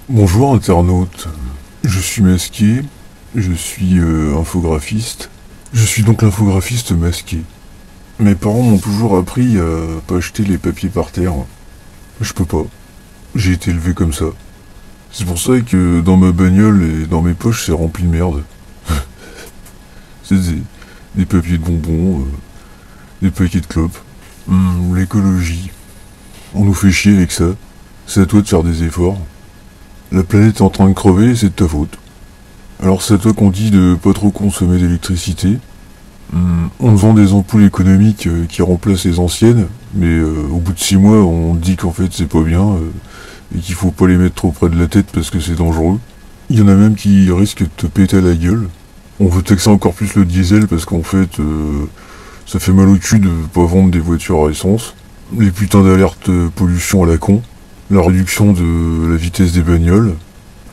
Bonjour internaute, je suis masqué, je suis infographiste. Je suis donc l'infographiste masqué. Mes parents m'ont toujours appris à pas jeter les papiers par terre. Je peux pas, j'ai été élevé comme ça. C'est pour ça que dans ma bagnole et dans mes poches c'est rempli de merde. C'est des papiers de bonbons, des paquets de clopes. L'écologie. On nous fait chier avec ça. C'est à toi de faire des efforts. La planète est en train de crever et c'est de ta faute. Alors c'est à toi qu'on dit de pas trop consommer d'électricité. On te vend des ampoules économiques qui remplacent les anciennes, mais au bout de 6 mois on te dit qu'en fait c'est pas bien et qu'il faut pas les mettre trop près de la tête parce que c'est dangereux. Il y en a même qui risquent de te péter à la gueule. On veut taxer encore plus le diesel parce qu'en fait ça fait mal au cul de pas vendre des voitures à essence. Les putains d'alertes pollution à la con. La réduction de la vitesse des bagnoles,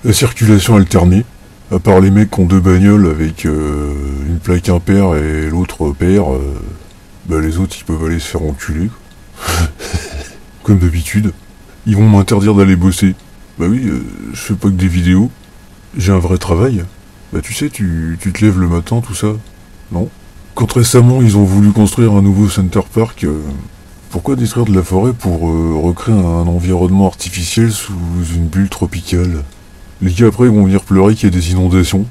la circulation alternée, à part les mecs qui ont deux bagnoles avec une plaque impaire et l'autre paire, les autres ils peuvent aller se faire enculer. Comme d'habitude. Ils vont m'interdire d'aller bosser. Bah oui, je fais pas que des vidéos. J'ai un vrai travail. Bah tu sais, tu te lèves le matin, tout ça. Non. Quand récemment ils ont voulu construire un nouveau Center Park, pourquoi détruire de la forêt pour recréer un environnement artificiel sous une bulle tropicale? Les gars après ils vont venir pleurer qu'il y a des inondations.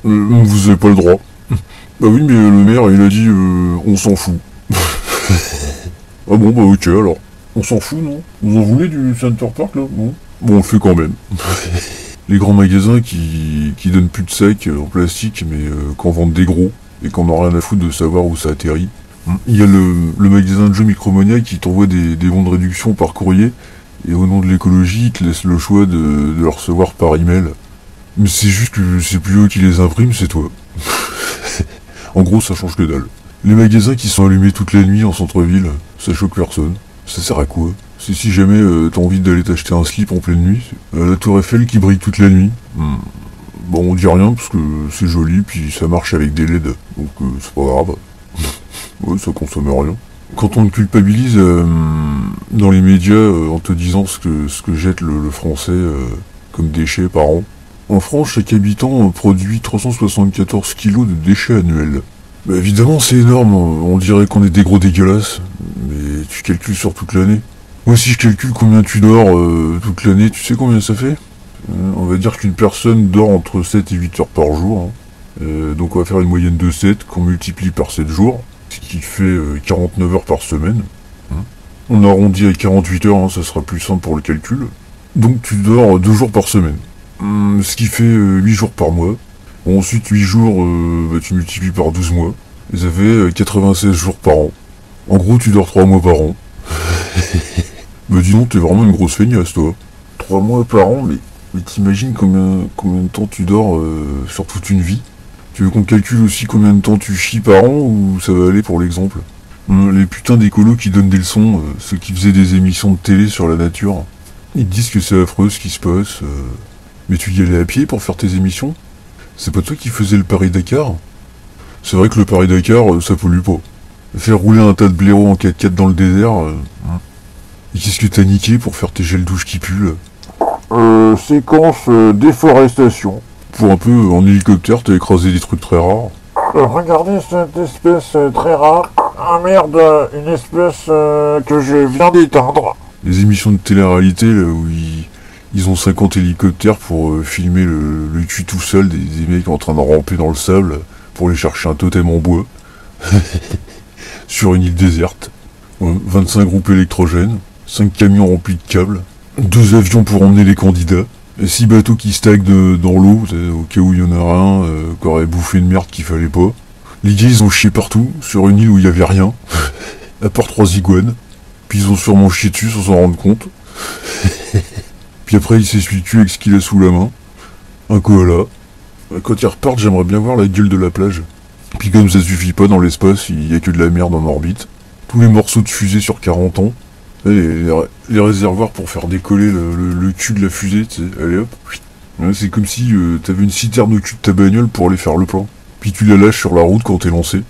Vous avez pas le droit. Bah oui mais le maire il a dit on s'en fout. Ah bon bah ok alors. On s'en fout non? Vous en voulez du Center Park là? Non. Bon on le fait quand même. Les grands magasins qui donnent plus de sacs en plastique mais qu'en vendent des gros et qu'on n'a rien à foutre de savoir où ça atterrit. Il y a le magasin de jeux Micromania qui t'envoie des bons de réduction par courrier, et au nom de l'écologie, ils te laissent le choix de le recevoir par email. Mais c'est juste que c'est plus eux qui les impriment, c'est toi. En gros, ça change que dalle. Les magasins qui sont allumés toute la nuit en centre-ville, ça choque personne. Ça sert à quoi? C'est si jamais t'as envie d'aller t'acheter un slip en pleine nuit, la tour Eiffel qui brille toute la nuit. Bon, on dit rien parce que c'est joli, puis ça marche avec des LED, donc c'est pas grave. Ouais, ça consomme rien. Quand on te culpabilise dans les médias en te disant ce que jette le français comme déchets par an, en France, chaque habitant produit 374 kilos de déchets annuels. Bah évidemment, c'est énorme, on dirait qu'on est des gros dégueulasses, mais tu calcules sur toute l'année. Moi, si je calcule combien tu dors toute l'année, tu sais combien ça fait? On va dire qu'une personne dort entre 7 et 8 heures par jour, hein. Donc on va faire une moyenne de 7 qu'on multiplie par 7 jours. Ce qui fait 49 heures par semaine. On arrondit à 48 heures, hein, ça sera plus simple pour le calcul. Donc tu dors 2 jours par semaine. Ce qui fait 8 jours par mois. Bon, ensuite 8 jours, tu multiplies par 12 mois. Et ça fait 96 jours par an. En gros, tu dors 3 mois par an. Bah dis donc, t'es vraiment une grosse feignasse, toi. 3 mois par an, mais t'imagines combien de temps tu dors sur toute une vie? Tu veux qu'on calcule aussi combien de temps tu chies par an ou ça va aller pour l'exemple? Les putains d'écolos qui donnent des leçons, ceux qui faisaient des émissions de télé sur la nature, ils te disent que c'est affreux ce qui se passe. Mais tu y allais à pied pour faire tes émissions? C'est pas toi qui faisais le Paris-Dakar? C'est vrai que le Paris-Dakar, ça pollue pas. Faire rouler un tas de blaireaux en 4x4 dans le désert... Et qu'est-ce que t'as niqué pour faire tes gels douche qui puent? Séquence déforestation. Pour un peu, en hélicoptère, t'as écrasé des trucs très rares. Regardez cette espèce très rare. Ah merde, une espèce que je viens d'éteindre. Les émissions de télé-réalité, là, où ils ont 50 hélicoptères pour filmer le cul tout seul des mecs en train de ramper dans le sable pour aller chercher un totem en bois. Sur une île déserte. 25 groupes électrogènes, 5 camions remplis de câbles, 2 avions pour emmener les candidats, 6 bateaux qui stagnent dans l'eau, au cas où il y en a un qui aurait bouffé une merde qu'il fallait pas. Les gars ils ont chié partout, sur une île où il y avait rien, à part 3 iguanes, puis ils ont sûrement chié dessus sans s'en rendre compte. Puis après il s'essuie le cul avec ce qu'il a sous la main, un koala. Quand ils repartent j'aimerais bien voir la gueule de la plage. Puis comme ça suffit pas dans l'espace, il y a que de la merde en orbite. Tous les morceaux de fusée sur 40 ans. Les réservoirs pour faire décoller le cul de la fusée, tu sais, allez hop. Ouais, c'est comme si t'avais une citerne au cul de ta bagnole pour aller faire le plan. Puis tu la lâches sur la route quand t'es lancé.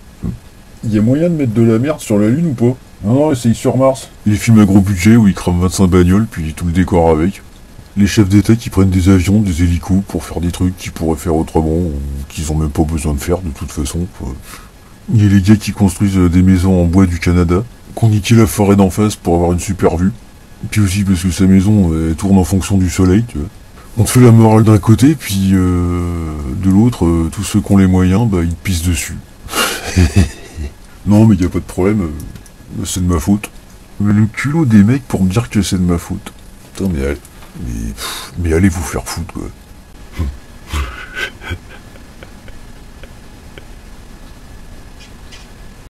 Y a moyen de mettre de la merde sur la Lune ou pas? Non, essaye sur Mars. Les films à gros budget où ils crament 25 bagnoles, puis tout le décor avec. Les chefs d'État qui prennent des avions, des hélicos pour faire des trucs qu'ils pourraient faire autrement, ou qu'ils ont même pas besoin de faire de toute façon. Il y a les gars qui construisent des maisons en bois du Canada, qui ont niqué la forêt d'en face pour avoir une super vue. Puis aussi parce que sa maison elle tourne en fonction du soleil, tu vois. On te fait la morale d'un côté, puis de l'autre, tous ceux qui ont les moyens, bah ils te pissent dessus. Non mais y a pas de problème, c'est de ma faute. Mais le culot des mecs pour me dire que c'est de ma faute. Putain mais allez vous faire foutre quoi.